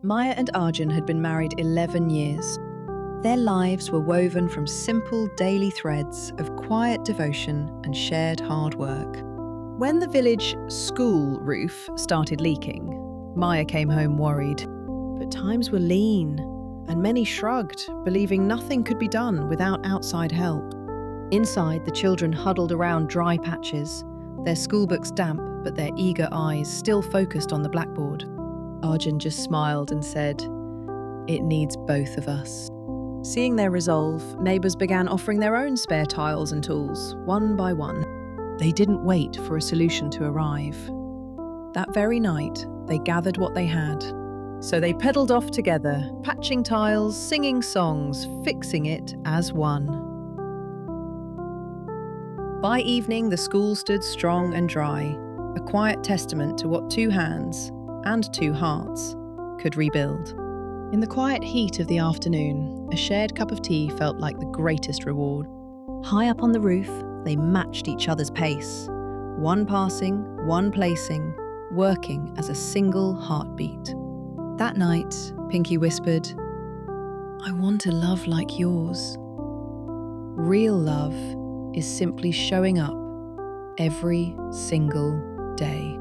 Maya and Arjun had been married 11 years. Their lives were woven from simple daily threads of quiet devotion and shared hard work. When the village school roof started leaking, Maya came home worried. But times were lean, and many shrugged, believing nothing could be done without outside help. Inside, the children huddled around dry patches, their schoolbooks damp but their eager eyes still focused on the blackboard. Arjun just smiled and said, "It needs both of us." Seeing their resolve, neighbours began offering their own spare tiles and tools, one by one. They didn't wait for a solution to arrive. That very night, they gathered what they had. So they pedalled off together, patching tiles, singing songs, fixing it as one. By evening, the school stood strong and dry, a quiet testament to what two hands and two hearts could rebuild. In the quiet heat of the afternoon, a shared cup of tea felt like the greatest reward. High up on the roof, they matched each other's pace, one passing, one placing, working as a single heartbeat. That night, Pinky whispered, "I want a love like yours." Real love is simply showing up every single day.